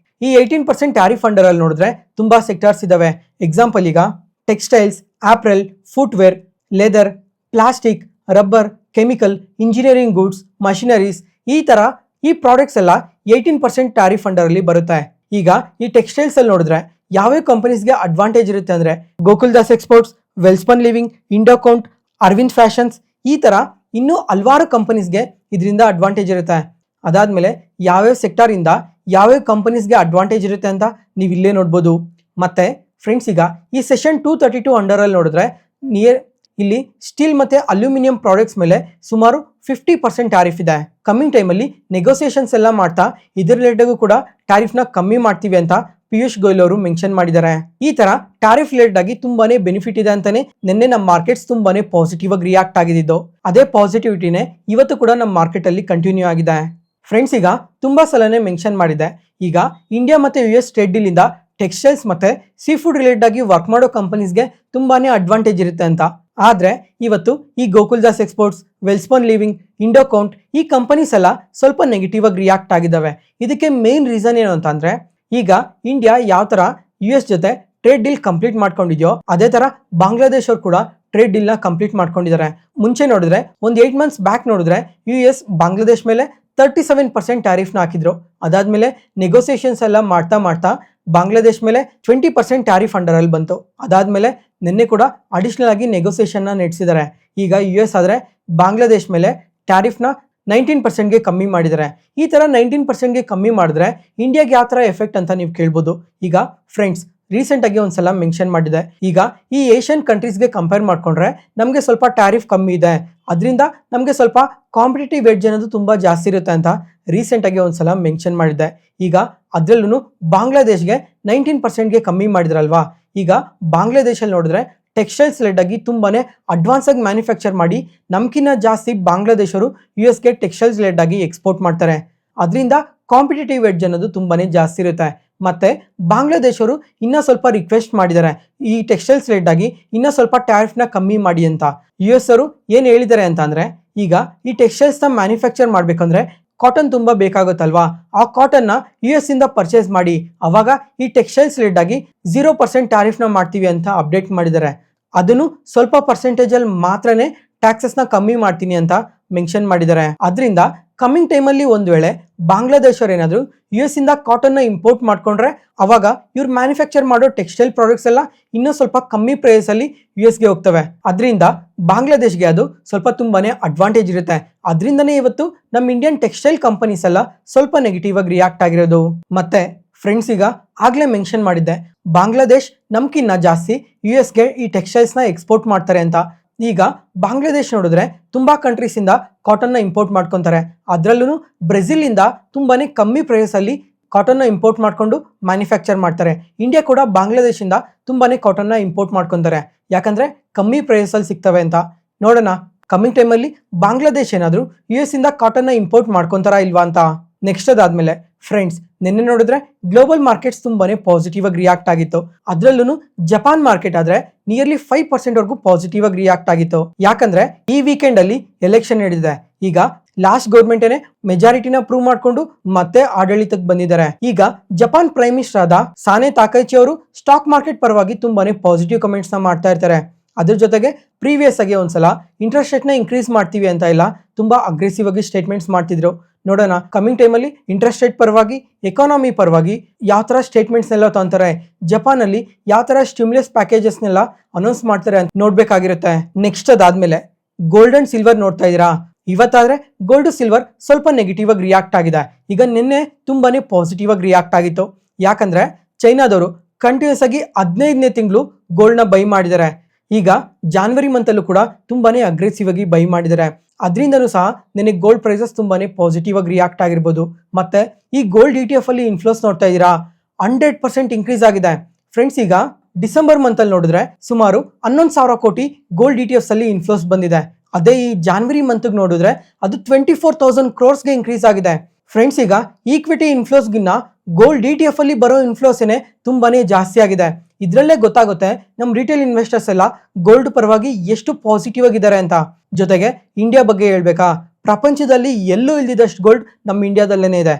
ಈ 18% ಟ್ಯಾರಿಫ್ ಅಂಡರ್ ಅಲ್ಲಿ ನೋಡಿದ್ರೆ ತುಂಬಾ ಸೆಕ್ಟರ್ಸ್ ಇದಾವೆ. ಎಕ್ಸಾಂಪಲ್ ಈಗ textiles, apparel, footwear, leather, plastic, rubber, chemical, engineering goods, machineries, ಈ ತರ ಈ ಪ್ರಾಡಕ್ಟ್ಸ್ ಎಲ್ಲ 18% ಟ್ಯಾರಿಫ್ ಅಂಡರ್ ಅಲ್ಲಿ ಬರುತ್ತೆ. ಈಗ ಈ ಟೆಕ್ಸ್ಟೈಲ್ಸ್ ಅಲ್ಲಿ ನೋಡಿದ್ರೆ ಯಾವ್ಯಾವ ಕಂಪನೀಸ್ಗೆ ಅಡ್ವಾಂಟೇಜ್ ಇರುತ್ತೆ ಅಂದ್ರೆ Gokaldas exports, Welspun living, ಇಂಡೋಕೌಂಟ್, Arvind fashions, ಈ ತರ ಇನ್ನೂ ಹಲವಾರು ಕಂಪನೀಸ್ಗೆ ಇದರಿಂದ ಅಡ್ವಾಂಟೇಜ್ ಇರುತ್ತೆ. ಅದಾದ್ಮೇಲೆ ಯಾವ್ಯಾವ ಸೆಕ್ಟರ್ ಇಂದ ಯಾವ್ಯಾವ ಕಂಪನೀಸ್ಗೆ ಅಡ್ವಾಂಟೇಜ್ ಇರುತ್ತೆ ಅಂತ ನೀವು ಇಲ್ಲೇ ನೋಡ್ಬೋದು. ಮತ್ತೆ ಫ್ರೆಂಡ್ಸ್ ಈಗ ಈ ಸೆಷನ್ 232 ಅಂಡರ್ ಅಲ್ಲಿ ನೋಡಿದ್ರೆ ಇಲ್ಲಿ ಸ್ಟೀಲ್ ಮತ್ತೆ ಅಲ್ಯೂಮಿನಿಯಂ ಪ್ರಾಡಕ್ಟ್ಸ್ ಮೇಲೆ ಸುಮಾರು 50% ಟ್ಯಾರಿಫ್ ಇದೆ. ಕಮ್ಮಿಂಗ್ ಟೈಮಲ್ಲಿ ನೆಗೋಸಿಯೇಷನ್ಸ್ ಎಲ್ಲ ಮಾಡ್ತಾ ಇದ್ರ ರಿಲೇಟೆಡ್ ಕೂಡ ಟ್ಯಾರಿಫ್ ನ ಕಮ್ಮಿ ಮಾಡ್ತೀವಿ ಅಂತ ಪಿಯೂಷ್ ಗೋಯಲ್ ಅವರು ಮೆನ್ಷನ್ ಮಾಡಿದ್ದಾರೆ. ಈ ತರ ಟ್ಯಾರಿಫ್ ರಿಲೇಟೆಡ್ ಆಗಿ ತುಂಬಾನೇ ಬೆನಿಫಿಟ್ ಇದೆ ಅಂತಾನೆ ನಿನ್ನೆ ನಮ್ಮ ಮಾರ್ಕೆಟ್ಸ್ ತುಂಬಾನೇ ಪಾಸಿಟಿವ್ ಆಗಿ ರಿಯಾಕ್ಟ್ ಆಗಿದ್ದು. ಅದೇ ಪಾಸಿಟಿವಿಟಿನೇ ಇವತ್ತು ಕೂಡ ನಮ್ಮ ಮಾರ್ಕೆಟ್ ಅಲ್ಲಿ ಕಂಟಿನ್ಯೂ ಆಗಿದೆ. ಫ್ರೆಂಡ್ಸ್ ಈಗ ತುಂಬಾ ಸಲನೇ ಮೆನ್ಷನ್ ಮಾಡಿದೆ, ಈಗ ಇಂಡಿಯಾ ಮತ್ತೆ US ಟ್ರೇಡ್ ಡೀಲ್ ಇಂದ ಟೆಕ್ಸ್ಟೈಲ್ಸ್ ಮತ್ತೆ ಸೀ ಫುಡ್ ರಿಲೇಟೆಡ್ ಆಗಿ ವರ್ಕ್ ಮಾಡೋ ಕಂಪನೀಸ್ಗೆ ತುಂಬಾನೇ ಅಡ್ವಾಂಟೇಜ್ ಇರುತ್ತೆ ಅಂತ. ಆದ್ರೆ ಇವತ್ತು ಈ ಗೋಕುಲ್ದಾಸ್ ಎಕ್ಸ್ಪೋರ್ಟ್ಸ್, ವೆಲ್ಸ್ಪನ್ ಲಿವಿಂಗ್, ಇಂಡೋಕೌಂಟ್ ಈ ಕಂಪನೀಸ್ ಎಲ್ಲ ಸ್ವಲ್ಪ ನೆಗೆಟಿವ್ ಆಗಿ ರಿಯಾಕ್ಟ್ ಆಗಿದ್ದಾವೆ. ಇದಕ್ಕೆ ಮೇನ್ ರೀಸನ್ ಏನು ಅಂತಂದ್ರೆ ಈಗ ಇಂಡಿಯಾ ಯಾವ ತರ US ಜೊತೆ ಟ್ರೇಡ್ ಡೀಲ್ ಕಂಪ್ಲೀಟ್ ಮಾಡ್ಕೊಂಡಿದ್ಯೋ ಅದೇ ತರ ಬಾಂಗ್ಲಾದೇಶ್ ಅವರು ಕೂಡ ಟ್ರೇಡ್ ಡೀಲ್ ನ ಕಂಪ್ಲೀಟ್ ಮಾಡ್ಕೊಂಡಿದ್ದಾರೆ. ಮುಂಚೆ ನೋಡಿದ್ರೆ ಒಂದು 8 months ಬ್ಯಾಕ್ ನೋಡಿದ್ರೆ US ಬಾಂಗ್ಲಾದೇಶ್ ಮೇಲೆ 37% ಟ್ಯಾರಿಫ್ ನ ಹಾಕಿದ್ರು. ಅದಾದ್ಮೇಲೆ ನೆಗೋಸಿಯೇಷನ್ಸ್ ಎಲ್ಲ ಮಾಡ್ತಾ ಬಾಂಗ್ಲಾದೇಶ್ ಮೇಲೆ 20% ಟ್ಯಾರಿಫ್ ಅಂಡರ್ ಅಲ್ಲಿ ಬಂತು. ಅದಾದ್ಮೇಲೆ ನಿನ್ನೆ ಕೂಡ ಅಡಿಷನಲ್ ಆಗಿ ನೆಗೋಸಿಯೇಷನ್ ನ ನಡೆಸಿದ್ದಾರೆ. ಈಗ US ಆದ್ರೆ ಬಾಂಗ್ಲಾದೇಶ್ ಮೇಲೆ ಟ್ಯಾರಿಫ್ ನ 19%ಗೆ ಕಮ್ಮಿ ಮಾಡಿದ್ದಾರೆ. ಈ ತರ 19%ಗೆ ಕಮ್ಮಿ ಮಾಡಿದ್ರೆ ಇಂಡಿಯಾಗೆ ಯಾವ ತರ ಎಫೆಕ್ಟ್ ಅಂತ ನೀವು ಕೇಳ್ಬೋದು. ಈಗ ಫ್ರೆಂಡ್ಸ್ ರೀಸೆಂಟ್ ಆಗಿ ಒಂದ್ಸಲ ಮೆನ್ಷನ್ ಮಾಡಿದೆ, ಈಗ ಈ ಏಷ್ಯನ್ ಕಂಟ್ರೀಸ್ಗೆ ಕಂಪೇರ್ ಮಾಡ್ಕೊಂಡ್ರೆ ನಮಗೆ ಸ್ವಲ್ಪ ಟ್ಯಾರಿಫ್ ಕಮ್ಮಿ ಇದೆ, ಅದರಿಂದ ನಮಗೆ ಸ್ವಲ್ಪ ಕಾಂಪಿಟೇಟಿವ್ ಎಡ್ಜ್ ಅನ್ನೋದು ತುಂಬಾ ಜಾಸ್ತಿ ಇರುತ್ತೆ ಅಂತ ರೀಸೆಂಟ್ ಆಗಿ ಒಂದ್ಸಲ ಮೆನ್ಷನ್ ಮಾಡಿದೆ. ಈಗ ಅದ್ರಲ್ಲೂ ಬಾಂಗ್ಲಾದೇಶ್ಗೆ 19%ಗೆ ಕಮ್ಮಿ ಮಾಡಿದ್ರಲ್ವಾ. ಈಗ ಬಾಂಗ್ಲಾದೇಶಲ್ಲಿ ನೋಡಿದ್ರೆ ಟೆಕ್ಸ್ಟೈಲ್ಸ್ ರಿಲೇಟೆಡ್ ಆಗಿ ತುಂಬಾನೇ ಅಡ್ವಾನ್ಸ್ ಆಗಿ ಮ್ಯಾನುಫ್ಯಾಕ್ಚರ್ ಮಾಡಿ ನಮ್ಕಿನ್ನ ಜಾಸ್ತಿ ಬಾಂಗ್ಲಾದೇಶರು USಗೆ ಟೆಕ್ಸ್ಟೈಲ್ಸ್ ರಿಲೇಟೆಡ್ ಆಗಿ ಎಕ್ಸ್ಪೋರ್ಟ್ ಮಾಡ್ತಾರೆ. ಅದರಿಂದ ಕಾಂಪಿಟೇಟಿವ್ ಎಡ್ಜ್ ಅನ್ನೋದು ತುಂಬಾನೇ ಜಾಸ್ತಿ ಇರುತ್ತೆ. ಮತ್ತೆ ಬಾಂಗ್ಲಾದೇಶರು ಇನ್ನ ಸ್ವಲ್ಪ ರಿಕ್ವೆಸ್ಟ್ ಮಾಡಿದ್ದಾರೆ ಈ ಟೆಕ್ಸ್ಟೈಲ್ಸ್ ರಿಲೇಟೆಡ್ ಆಗಿ ಇನ್ನ ಸ್ವಲ್ಪ ಟ್ಯಾರಿಫ್ ನ ಕಮ್ಮಿ ಮಾಡಿ ಅಂತ. US ಅವರು ಏನ್ ಹೇಳಿದ್ದಾರೆ ಅಂತ ಅಂದ್ರೆ ಈಗ ಈ ಟೆಕ್ಸ್ಟೈಲ್ಸ್ ನ ಮ್ಯಾನುಫ್ಯಾಕ್ಚರ್ ಮಾಡ್ಬೇಕಂದ್ರೆ ಕಾಟನ್ ತುಂಬಾ ಬೇಕಾಗುತ್ತಲ್ವಾ, ಆ ಕಾಟನ್ ನ US ಇಂದ ಪರ್ಚೇಸ್ ಮಾಡಿ ಅವಾಗ ಈ ಟೆಕ್ಸ್ಟೈಲ್ಸ್ ರಿಲೇಟೆಡ್ ಆಗಿ 0% ಟ್ಯಾರಿಫ್ ನ ಮಾಡ್ತೀವಿ ಅಂತ ಅಪ್ಡೇಟ್ ಮಾಡಿದ್ದಾರೆ. ಅದನ್ನು ಸ್ವಲ್ಪ ಪರ್ಸೆಂಟೇಜ್ ಅಲ್ಲಿ ಮಾತ್ರನೇ ಟ್ಯಾಕ್ಸಸ್ ನ ಕಮ್ಮಿ ಮಾಡ್ತೀನಿ ಅಂತ ಮೆನ್ಷನ್ ಮಾಡಿದ್ದಾರೆ. ಅದರಿಂದ ಕಮ್ಮಿಂಗ್ ಟೈಮಲ್ಲಿ ಒಂದು ವೇಳೆ ಬಾಂಗ್ಲಾದೇಶರು ಏನಾದ್ರು US ಇಂದ ಕಾಟನ್ ನ ಇಂಪೋರ್ಟ್ ಮಾಡ್ಕೊಂಡ್ರೆ ಅವಾಗ ಇವ್ರು ಮ್ಯಾನುಫ್ಯಾಕ್ಚರ್ ಮಾಡೋ ಟೆಕ್ಸ್ಟೈಲ್ ಪ್ರಾಡಕ್ಟ್ಸ್ ಎಲ್ಲ ಇನ್ನೂ ಸ್ವಲ್ಪ ಕಮ್ಮಿ ಪ್ರೈಸ್ ಅಲ್ಲಿ US ಗೆ ಹೋಗ್ತವೆ. ಅದರಿಂದ ಬಾಂಗ್ಲಾದೇಶ್ಗೆ ಅದು ಸ್ವಲ್ಪ ತುಂಬಾನೇ ಅಡ್ವಾಂಟೇಜ್ ಇರುತ್ತೆ. ಅದರಿಂದನೇ ಇವತ್ತು ನಮ್ಮ ಇಂಡಿಯನ್ ಟೆಕ್ಸ್ಟೈಲ್ ಕಂಪನೀಸ್ ಎಲ್ಲ ಸ್ವಲ್ಪ ನೆಗೆಟಿವ್ ಆಗಿ ರಿಯಾಕ್ಟ್ ಆಗಿರೋದು. ಮತ್ತೆ ಫ್ರೆಂಡ್ಸ್ ಈಗ ಆಗ್ಲೇ ಮೆನ್ಷನ್ ಮಾಡಿದ್ದೆ, ಬಾಂಗ್ಲಾದೇಶ್ ನಮ್ಕಿನ್ನ ಜಾಸ್ತಿ US ಗೆ ಈ ಟೆಕ್ಸ್ಟೈಲ್ಸ್ ನ ಎಕ್ಸ್ಪೋರ್ಟ್ ಮಾಡ್ತಾರೆ ಅಂತ. ಈಗ ಬಾಂಗ್ಲಾದೇಶ್ ನೋಡಿದ್ರೆ ತುಂಬಾ ಕಂಟ್ರೀಸ್ ಇಂದ ಕಾಟನ್ ನ ಇಂಪೋರ್ಟ್ ಮಾಡ್ಕೊಂತಾರೆ. ಅದ್ರಲ್ಲೂ ಬ್ರೆಜಿಲ್ ಇಂದ ತುಂಬಾನೇ ಕಮ್ಮಿ ಪ್ರೈಸ್ ಅಲ್ಲಿ ಕಾಟನ್ ನ ಇಂಪೋರ್ಟ್ ಮಾಡ್ಕೊಂಡು ಮ್ಯಾನುಫ್ಯಾಕ್ಚರ್ ಮಾಡ್ತಾರೆ. ಇಂಡಿಯಾ ಕೂಡ ಬಾಂಗ್ಲಾದೇಶಿಂದ ತುಂಬಾನೇ ಕಾಟನ್ ನ ಇಂಪೋರ್ಟ್ ಮಾಡ್ಕೊಂತಾರೆ, ಯಾಕಂದ್ರೆ ಕಮ್ಮಿ ಪ್ರೈಸ್ ಅಲ್ಲಿ ಸಿಗ್ತವೆ ಅಂತ. ನೋಡೋಣ ಕಮ್ಮಿಂಗ್ ಟೈಮಲ್ಲಿ ಬಾಂಗ್ಲಾದೇಶ್ ಏನಾದ್ರು US ಇಂದ ಕಾಟನ್ ನ ಇಂಪೋರ್ಟ್ ಮಾಡ್ಕೊಂತಾರಾ ಇಲ್ವಾ ಅಂತ. ನೆಕ್ಸ್ಟ್ ಅದಾದ್ಮೇಲೆ ಫ್ರೆಂಡ್ಸ್ ನಿನ್ನೆ ನೋಡಿದ್ರೆ ಗ್ಲೋಬಲ್ ಮಾರ್ಕೆಟ್ಸ್ ತುಂಬಾನೇ ಪಾಸಿಟಿವ್ ಆಗಿ ರಿಯಾಕ್ಟ್ ಆಗಿತ್ತು. ಅದ್ರಲ್ಲೂ ಜಪಾನ್ ಮಾರ್ಕೆಟ್ ಆದ್ರೆ ನಿಯರ್ಲಿ 5% ವರೆಗೂ ಪಾಸಿಟಿವ್ ಆಗಿ ರಿಯಾಕ್ಟ್ ಆಗಿತ್ತು. ಯಾಕಂದ್ರೆ ಈ ವೀಕೆಂಡ್ ಅಲ್ಲಿ ಎಲೆಕ್ಷನ್ ನಡೆದಿದೆ. ಈಗ ಲಾಸ್ಟ್ ಗೌರ್ಮೆಂಟ್ ಏನೇ ಮೆಜಾರಿಟಿನ ಪ್ರೂವ್ ಮಾಡ್ಕೊಂಡು ಮತ್ತೆ ಆಡಳಿತಕ್ಕೆ ಬಂದಿದ್ದಾರೆ. ಈಗ ಜಪಾನ್ ಪ್ರೈಮ್ ಮಿನಿಸ್ಟರ್ ಆದ ಸಾನೆ ತಾಕೈಚಿ ಅವರು ಸ್ಟಾಕ್ ಮಾರ್ಕೆಟ್ ಪರವಾಗಿ ತುಂಬಾನೇ ಪಾಸಿಟಿವ್ ಕಮೆಂಟ್ಸ್ ನ ಮಾಡ್ತಾ ಇರ್ತಾರೆ. ಅದ್ರ ಜೊತೆಗೆ ಪ್ರೀವಿಯಸ್ ಆಗಿ ಒಂದ್ಸಲ ಇಂಟ್ರೆಸ್ಟ್ ರೇಟ್ ನ ಇನ್ಕ್ರೀಸ್ ಮಾಡ್ತೀವಿ ಅಂತ ಇಲ್ಲ ತುಂಬಾ ಅಗ್ರೆಸಿವ್ ಆಗಿ ಸ್ಟೇಟ್ಮೆಂಟ್ಸ್ ಮಾಡ್ತಿದ್ರು. ನೋಡೋಣ ಕಮಿಂಗ್ ಟೈಮ್ ಅಲ್ಲಿ ಇಂಟ್ರೆಸ್ಟ್ ರೇಟ್ ಪರವಾಗಿ ಎಕಾನಮಿ ಪರವಾಗಿ ಯಾವ ತರ ಸ್ಟೇಟ್ಮೆಂಟ್ಸ್ ಎಲ್ಲ ತಗೊಂತಾರೆ, ಜಪಾನ್ ಅಲ್ಲಿ ಯಾವ ತರ ಸ್ಟಿಮ್ಯುಲಸ್ ಪ್ಯಾಕೇಜಸ್ ನೆಲ್ಲ ಅನೌನ್ಸ್ ಮಾಡ್ತಾರೆ ಅಂತ ನೋಡ್ಬೇಕಾಗಿರುತ್ತೆ. ನೆಕ್ಸ್ಟ್ ಅದಾದ್ಮೇಲೆ ಗೋಲ್ಡ್ ಅಂಡ್ ಸಿಲ್ವರ್ ನೋಡ್ತಾ ಇದೀರಾ. ಇವತ್ತಾದ್ರೆ ಗೋಲ್ಡ್ ಸಿಲ್ವರ್ ಸ್ವಲ್ಪ ನೆಗೆಟಿವ್ ಆಗಿ ರಿಯಾಕ್ಟ್ ಆಗಿದೆ. ಈಗ ನಿನ್ನೆ ತುಂಬಾನೇ ಪಾಸಿಟಿವ್ ಆಗಿ ರಿಯಾಕ್ಟ್ ಆಗಿತ್ತು. ಯಾಕಂದ್ರೆ ಚೈನಾದವರು ಕಂಟಿನ್ಯೂಸ್ ಆಗಿ 15ನೇ ತಿಂಗಳು ಗೋಲ್ಡ್ ನ ಬೈ ಮಾಡಿದ್ದಾರೆ. ಈಗ ಜಾನ್ವರಿ ಮಂತ್ ಅಲ್ಲೂ ಕೂಡ ತುಂಬಾನೇ ಅಗ್ರೆಸಿವ್ ಆಗಿ ಬೈ ಮಾಡಿದ್ದಾರೆ. ಅದರಿಂದನೂ ಸಹ ನನಗೆ ಗೋಲ್ಡ್ ಪ್ರೈಸಸ್ ತುಂಬಾನೇ ಪಾಸಿಟಿವ್ ಆಗಿ ರಿಯಾಕ್ಟ್ ಆಗಿರ್ಬೋದು. ಮತ್ತೆ ಈ ಗೋಲ್ಡ್ ETF ಅಲ್ಲಿ ಇನ್ಫ್ಲೋಸ್ ನೋಡ್ತಾ ಇದ್ದೀರಾ, 100% ಇನ್ಕ್ರೀಸ್ ಆಗಿದೆ. ಫ್ರೆಂಡ್ಸ್ ಈಗ ಡಿಸೆಂಬರ್ ಮಂತ್ ಅಲ್ಲಿ ನೋಡಿದ್ರೆ ಸುಮಾರು 11,000 ಕೋಟಿ ಗೋಲ್ಡ್ ETFs ಅಲ್ಲಿ ಇನ್ಫ್ಲೋಸ್ ಬಂದಿದೆ. ಅದೇ ಈ ಜಾನ್ವರಿ ಮಂತ್ಗೆ ನೋಡಿದ್ರೆ ಅದು 24,000 ಕ್ರೋರ್ಸ್ಗೆ ಇನ್ಕ್ರೀಸ್ ಆಗಿದೆ. ಫ್ರೆಂಡ್ಸ್, ಈಗ ಈಕ್ವಿಟಿ ಇನ್ಫ್ಲೋಸ್ಗಿನ್ನ ಗೋಲ್ಡ್ ETF ಅಲ್ಲಿ ಬರೋ ಇನ್ಫ್ಲೋಸೇನೆ ತುಂಬಾನೇ ಜಾಸ್ತಿ ಆಗಿದೆ. ಇದರಲ್ಲೇ ಗೊತ್ತಾಗುತ್ತೆ ನಮ್ಮ ರಿಟೇಲ್ ಇನ್ವೆಸ್ಟರ್ಸ್ ಎಲ್ಲ ಗೋಲ್ಡ್ ಪರವಾಗಿ ಎಷ್ಟು ಪಾಸಿಟಿವ್ ಆಗಿದ್ದಾರೆ ಅಂತ. ಜೊತೆಗೆ ಇಂಡಿಯಾ ಬಗ್ಗೆ ಹೇಳ್ಬೇಕಾ, ಪ್ರಪಂಚದಲ್ಲಿ ಎಲ್ಲೂ ಇಲ್ದಿದ್ದಷ್ಟು ಗೋಲ್ಡ್ ನಮ್ಮ ಇಂಡಿಯಾದಲ್ಲೇ ಇದೆ.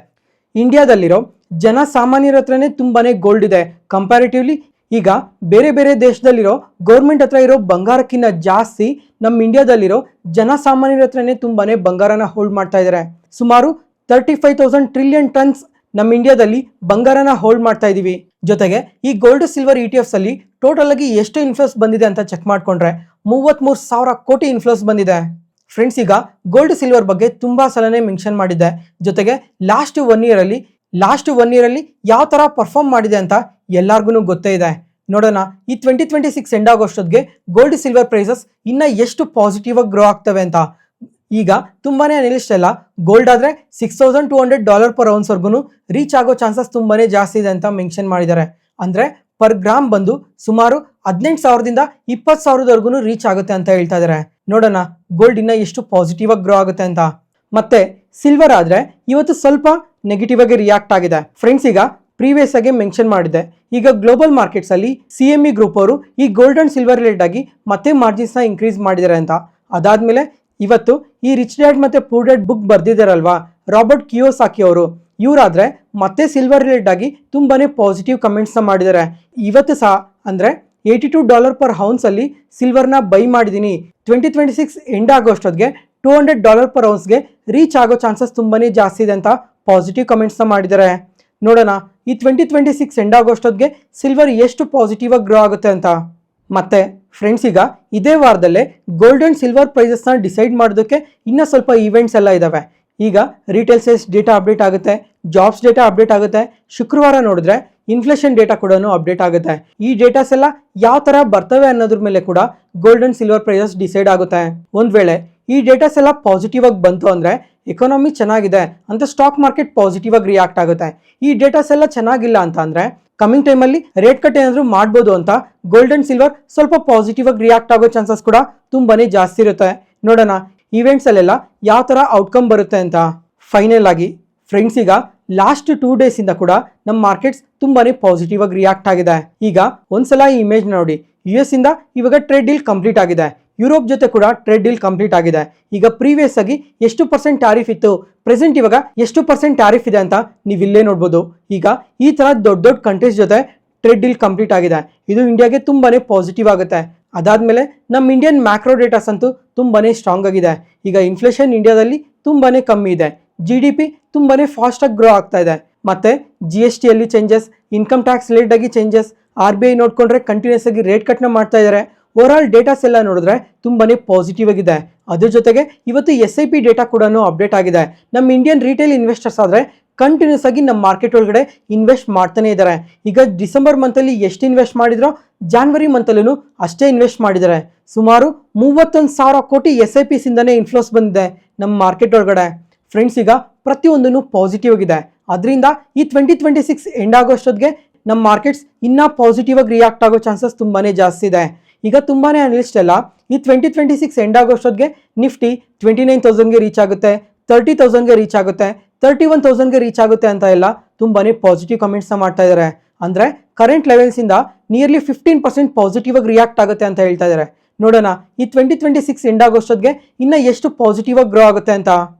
ಇಂಡಿಯಾದಲ್ಲಿರೋ ಜನ ಸಾಮಾನ್ಯರ ಹತ್ರನೇ ತುಂಬಾನೇ ಗೋಲ್ಡ್ ಇದೆ ಕಂಪ್ಯಾರಿಟಿವ್ಲಿ. ಈಗ ಬೇರೆ ಬೇರೆ ದೇಶದಲ್ಲಿರೋ ಗೌರ್ಮೆಂಟ್ ಹತ್ರ ಇರೋ ಬಂಗಾರಕ್ಕಿಂತ ಜಾಸ್ತಿ ನಮ್ಮ ಇಂಡಿಯಾದಲ್ಲಿರೋ ಜನಸಾಮಾನ್ಯರ ಹತ್ರನೇ ತುಂಬಾನೇ ಬಂಗಾರನ ಹೋಲ್ಡ್ ಮಾಡ್ತಾ ಇದ್ದಾರೆ. ಸುಮಾರು 35,000 ಟ್ರಿಲಿಯನ್ ಟನ್ಸ್ ನಮ್ಮ ಇಂಡಿಯಾದಲ್ಲಿ ಬಂಗಾರನ ಹೋಲ್ಡ್ ಮಾಡ್ತಾ ಇದೀವಿ. ಜೊತೆಗೆ ಈ ಗೋಲ್ಡ್ ಸಿಲ್ವರ್ ETFs ಅಲ್ಲಿ ಟೋಟಲ್ ಆಗಿ ಎಷ್ಟು ಇನ್ಫ್ಲೋಸ್ ಬಂದಿದೆ ಅಂತ ಚೆಕ್ ಮಾಡ್ಕೊಂಡ್ರೆ 33,000 ಕೋಟಿ ಇನ್ಫ್ಲೋಸ್ ಬಂದಿದೆ. ಫ್ರೆಂಡ್ಸ್, ಈಗ ಗೋಲ್ಡ್ ಸಿಲ್ವರ್ ಬಗ್ಗೆ ತುಂಬಾ ಸಲನೇ ಮೆನ್ಷನ್ ಮಾಡಿದ್ದೆ. ಜೊತೆಗೆ ಲಾಸ್ಟ್ ಒನ್ ಇಯರ್ ಅಲ್ಲಿ ಯಾವ ತರ ಪರ್ಫಾರ್ಮ್ ಮಾಡಿದೆ ಅಂತ ಎಲ್ಲಾರ್ಗು ಗೊತ್ತೇ ಇದೆ. ನೋಡೋಣ ಈ 2026 ಎಂಡ್ ಆಗೋಷ್ಟೊತ್ತಿಗೆ ಗೋಲ್ಡ್ ಸಿಲ್ವರ್ ಪ್ರೈಸಸ್ ಇನ್ನ ಎಷ್ಟು ಪಾಸಿಟಿವ್ ಆಗಿ ಗ್ರೋ ಆಗ್ತವೆ ಅಂತ. ಈಗ ತುಂಬಾನೇ ಅನಲಿಸ್ಟ್ ಎಲ್ಲ ಗೋಲ್ಡ್ ಆದ್ರೆ $6,200 ಪರ್ ಔನ್ಸ್ ವರ್ಗು ರೀಚ್ ಆಗೋ ಚಾನ್ಸಸ್ ತುಂಬಾನೇ ಜಾಸ್ತಿ ಇದೆ ಅಂತ ಮೆನ್ಷನ್ ಮಾಡಿದ್ದಾರೆ. ಅಂದ್ರೆ ಪರ್ ಗ್ರಾಮ್ ಬಂದು ಸುಮಾರು 18,000ದಿಂದ 20,000ವರೆಗೂ ರೀಚ್ ಆಗುತ್ತೆ ಅಂತ ಹೇಳ್ತಾ ಇದ್ದಾರೆ. ನೋಡೋಣ ಗೋಲ್ಡ್ ಇನ್ನ ಎಷ್ಟು ಪಾಸಿಟಿವ್ ಆಗಿ ಗ್ರೋ ಆಗುತ್ತೆ ಅಂತ. ಮತ್ತೆ ಸಿಲ್ವರ್ ಆದ್ರೆ ಇವತ್ತು ಸ್ವಲ್ಪ ನೆಗೆಟಿವ್ ಆಗಿ ರಿಯಾಕ್ಟ್ ಆಗಿದೆ. ಫ್ರೆಂಡ್ಸ್, ಈಗ ಪ್ರೀವಿಯಸ್ ಆಗಿ ಮೆನ್ಷನ್ ಮಾಡಿದೆ, ಈಗ ಗ್ಲೋಬಲ್ ಮಾರ್ಕೆಟ್ಸ್ ಅಲ್ಲಿ CME ಗ್ರೂಪ್ ಅವರು ಈ ಗೋಲ್ಡ್ ಅಂಡ್ ಸಿಲ್ವರ್ ರಿಲೇಟೆಡ್ ಆಗಿ ಮತ್ತೆ ಮಾರ್ಜಿನ್ಸ್ ನ ಇನ್ಕ್ರೀಸ್ ಮಾಡಿದ್ದಾರೆ ಅಂತ. ಅದಾದ್ಮೇಲೆ ಇವತ್ತು ಈ ರಿಚ್ ಡ್ಯಾಡ್ ಮತ್ತೆ ಪೂರ್ ಡ್ಯಾಡ್ ಬುಕ್ ಬರ್ದಿದ್ದಾರಲ್ವಾ ರಾಬರ್ಟ್ ಕಿಯೋಸಾಕಿ ಅವರು, ಇವರಾದ್ರೆ ಮತ್ತೆ ಸಿಲ್ವರ್ ರಿಲೇಟೆಡ್ ಆಗಿ ತುಂಬಾನೇ ಪಾಸಿಟಿವ್ ಕಮೆಂಟ್ಸ್ ನ ಮಾಡಿದ್ದಾರೆ. ಇವತ್ತು ಸಹ ಅಂದ್ರೆ $82 ಪರ್ ಔನ್ಸ್ ಅಲ್ಲಿ ಸಿಲ್ವರ್ನ ಬೈ ಮಾಡಿದೀನಿ, 2026 ಎಂಡ್ ಆಗೋಷ್ಟೊತ್ತಿಗೆ $200 ಪರ್ ಔನ್ಸ್ಗೆ ರೀಚ್ ಆಗೋ ಚಾನ್ಸಸ್ ತುಂಬಾನೇ ಜಾಸ್ತಿ ಇದೆ ಅಂತ ಪಾಸಿಟಿವ್ ಕಮೆಂಟ್ಸ್ ನ ಮಾಡಿದ್ದಾರೆ. ನೋಡೋಣ ಈ 2026 ಎಂಡ್ ಆಗೋಷ್ಟೊತ್ತಿಗೆ ಸಿಲ್ವರ್ ಎಷ್ಟು ಪಾಸಿಟಿವ್ ಆಗಿ ಗ್ರೋ ಆಗುತ್ತೆ ಅಂತ. ಮತ್ತೆ ಫ್ರೆಂಡ್ಸ್, ಈಗ ಇದೇ ವಾರದಲ್ಲೇ ಗೋಲ್ಡ್ ಅಂಡ್ ಸಿಲ್ವರ್ ಪ್ರೈಸಸ್ನ ಡಿಸೈಡ್ ಮಾಡೋದಕ್ಕೆ ಇನ್ನೂ ಸ್ವಲ್ಪ ಈವೆಂಟ್ಸ್ ಎಲ್ಲ ಇದಾವೆ. ಈಗ ರಿಟೇಲ್ ಸೇಲ್ಸ್ ಡೇಟಾ ಅಪ್ಡೇಟ್ ಆಗುತ್ತೆ, ಜಾಬ್ಸ್ ಡೇಟಾ ಅಪ್ಡೇಟ್ ಆಗುತ್ತೆ, ಶುಕ್ರವಾರ ನೋಡಿದ್ರೆ ಇನ್ಫ್ಲೇಷನ್ ಡೇಟಾ ಕೂಡ ಅಪ್ಡೇಟ್ ಆಗುತ್ತೆ. ಈ ಡೇಟಾಸ್ ಎಲ್ಲ ಯಾವ ತರ ಬರ್ತವೆ ಅನ್ನೋದ್ರ ಮೇಲೆ ಕೂಡ gold and silver prices decide ಆಗುತ್ತೆ. ಒಂದ್ ವೇಳೆ ಈ ಡೇಟಾಸ್ ಎಲ್ಲ ಪಾಸಿಟಿವ್ ಆಗಿ ಬಂತು ಅಂದ್ರೆ ಎಕಾನಮಿ ಚೆನ್ನಾಗಿದೆ ಅಂತ ಸ್ಟಾಕ್ ಮಾರ್ಕೆಟ್ ಪಾಸಿಟಿವ್ ಆಗಿ ರಿಯಾಕ್ಟ್ ಆಗುತ್ತೆ. ಈ ಡೇಟಾಸ್ ಎಲ್ಲ ಚೆನ್ನಾಗಿಲ್ಲ ಅಂತ ಅಂದ್ರೆ ಕಮಿಂಗ್ ಟೈಮಲ್ಲಿ ರೇಟ್ ಕಟ್ ಏನಾದರೂ ಮಾಡ್ಬೋದು ಅಂತ ಗೋಲ್ಡ್ ಅಂಡ್ ಸಿಲ್ವರ್ ಸ್ವಲ್ಪ ಪಾಸಿಟಿವ್ ಆಗಿ ರಿಯಾಕ್ಟ್ ಆಗೋ ಚಾನ್ಸಸ್ ಕೂಡ ತುಂಬಾನೇ ಜಾಸ್ತಿ ಇರುತ್ತೆ. ನೋಡೋಣ ಈವೆಂಟ್ಸ್ ಅಲ್ಲೆಲ್ಲ ಯಾವ ತರ ಔಟ್ಕಮ್ ಬರುತ್ತೆ ಅಂತ. ಫೈನಲ್ ಆಗಿ ಫ್ರೆಂಡ್ಸ್, ಈಗ ಲಾಸ್ಟ್ 2 ಡೇಸ್ ಇಂದ ಕೂಡ ನಮ್ಮ ಮಾರ್ಕೆಟ್ಸ್ ತುಂಬಾನೇ ಪಾಸಿಟಿವ್ ಆಗಿ ರಿಯಾಕ್ಟ್ ಆಗಿದೆ. ಈಗ ಒಂದ್ಸಲ ಈ ಇಮೇಜ್ ನೋಡಿ, US ಇಂದ ಇವಾಗ ಟ್ರೇಡ್ ಡೀಲ್ ಕಂಪ್ಲೀಟ್ ಆಗಿದೆ, ಯುರೋಪ್ ಜೊತೆ ಕೂಡ ಟ್ರೇಡ್ ಡೀಲ್ ಕಂಪ್ಲೀಟ್ ಆಗಿದೆ. ಈಗ ಪ್ರೀವಿಯಸ್ ಆಗಿ ಎಷ್ಟು % ಟ್ಯಾರಿಫ್ ಇತ್ತು, ಪ್ರೆಸೆಂಟ್ ಇವಾಗ ಎಷ್ಟು % ಟ್ಯಾರಿಫ್ ಇದೆ ಅಂತ ನೀವು ಇಲ್ಲೇ ನೋಡ್ಬೋದು. ಈಗ ಈ ತರ ದೊಡ್ಡ ದೊಡ್ಡ ಕಂಟ್ರೀಸ್ ಜೊತೆ ಟ್ರೇಡ್ ಡೀಲ್ ಕಂಪ್ಲೀಟ್ ಆಗಿದೆ. ಇದು ಇಂಡಿಯಾಗೆ ತುಂಬಾನೇ ಪಾಸಿಟಿವ್ ಆಗುತ್ತೆ. ಅದಾದ್ಮೇಲೆ ನಮ್ಮ ಇಂಡಿಯನ್ ಮ್ಯಾಕ್ರೋ ಡೇಟಾಸ್ ಅಂತೂ ತುಂಬಾನೇ ಸ್ಟ್ರಾಂಗ್ ಆಗಿದೆ. ಈಗ ಇನ್ಫ್ಲೇಷನ್ ಇಂಡಿಯಾದಲ್ಲಿ ತುಂಬಾನೇ ಕಮ್ಮಿ ಇದೆ, GDP ತುಂಬಾನೇ ಫಾಸ್ಟ್ ಆಗಿ ಗ್ರೋ ಆಗ್ತಾ ಇದೆ. ಮತ್ತೆ GST ಅಲ್ಲಿ ಚೇಂಜಸ್, ಇನ್ಕಮ್ ಟ್ಯಾಕ್ಸ್ ರಿಲೇಟೆಡ್ ಆಗಿ ಚೇಂಜಸ್, RBI ನೋಡ್ಕೊಂಡ್ರೆ ಕಂಟಿನ್ಯೂಸ್ ಆಗಿ ರೇಟ್ ಕಟ್ ನ ಮಾಡ್ತಾ ಇದ್ದಾರೆ. ಓವರ್ ಆಲ್ ಡೇಟಾಸ್ ಎಲ್ಲ ನೋಡಿದ್ರೆ ತುಂಬಾನೇ ಪಾಸಿಟಿವ್ ಆಗಿದೆ. ಅದ್ರ ಜೊತೆಗೆ ಇವತ್ತು SIP ಡೇಟಾ ಕೂಡ ಅಪ್ಡೇಟ್ ಆಗಿದೆ. ನಮ್ಮ ಇಂಡಿಯನ್ ರಿಟೇಲ್ ಇನ್ವೆಸ್ಟರ್ಸ್ ಆದ್ರೆ ಕಂಟಿನ್ಯೂಸ್ ಆಗಿ ನಮ್ಮ ಮಾರ್ಕೆಟ್ ಒಳಗಡೆ ಇನ್ವೆಸ್ಟ್ ಮಾಡ್ತಾನೆ ಇದ್ದಾರೆ. ಈಗ ಡಿಸೆಂಬರ್ ಮಂತಲ್ಲಿ ಎಷ್ಟು ಇನ್ವೆಸ್ಟ್ ಮಾಡಿದ್ರೋ ಜಾನ್ವರಿ ಮಂತಲ್ಲೂ ಅಷ್ಟೇ ಇನ್ವೆಸ್ಟ್ ಮಾಡಿದ್ದಾರೆ. ಸುಮಾರು 31,000 ಕೋಟಿ SIPs ಇಂದಾನೆ ಇನ್ಫ್ಲೋಸ್ ಬಂದಿದೆ ನಮ್ಮ ಮಾರ್ಕೆಟ್ ಒಳಗಡೆ. ಫ್ರೆಂಡ್ಸ್, ಈಗ ಪ್ರತಿಯೊಂದೂ ಪಾಸಿಟಿವ್ ಆಗಿದೆ. ಅದರಿಂದ ಈ 2026 ಎಂಡ್ ಆಗೋಷ್ಟೊತ್ತಿಗೆ ನಮ್ಮ ಮಾರ್ಕೆಟ್ಸ್ ಇನ್ನೂ ಪಾಸಿಟಿವ್ ಆಗಿ ರಿಯಾಕ್ಟ್ ಆಗೋ ಚಾನ್ಸಸ್ ತುಂಬಾನೇ ಜಾಸ್ತಿ ಇದೆ. ಈಗ ತುಂಬಾನೇ ಅನಲಿಸ್ಟ್ ಎಲ್ಲ ಈ 2026 ಎಂಡ್ ಆಗೋಷ್ಟೊತ್ತಿಗೆ ನಿಫ್ಟಿ 29,000ಗೆ ರೀಚ್ ಆಗುತ್ತೆ, 30,000ಗೆ ರೀಚ್ ಆಗುತ್ತೆ, 31,000ಗೆ ರೀಚ್ ಆಗುತ್ತೆ ಅಂತ ಎಲ್ಲ ತುಂಬಾನೇ ಪಾಸಿಟಿವ್ ಕಮೆಂಟ್ಸ್ ಮಾಡ್ತಾ ಇದ್ದಾರೆ. ಅಂದ್ರೆ ಕರೆಂಟ್ ಲೆವೆಲ್ಸ್ ಇಂದ ನಿಯರ್ಲಿ 15% ಪಾಸಿಟಿವ್ ಆಗಿ ರಿಯಾಕ್ಟ್ ಆಗುತ್ತೆ ಅಂತ ಹೇಳ್ತಾ ಇದ್ದಾರೆ. ನೋಡೋಣ ಈ 2026 ಎಂಡ್ ಆಗೋಷ್ಟೊತ್ತಿಗೆ ಇನ್ನ ಎಷ್ಟು ಪಾಸಿಟಿವ್ ಆಗಿ ಗ್ರೋ ಆಗುತ್ತೆ ಅಂತ.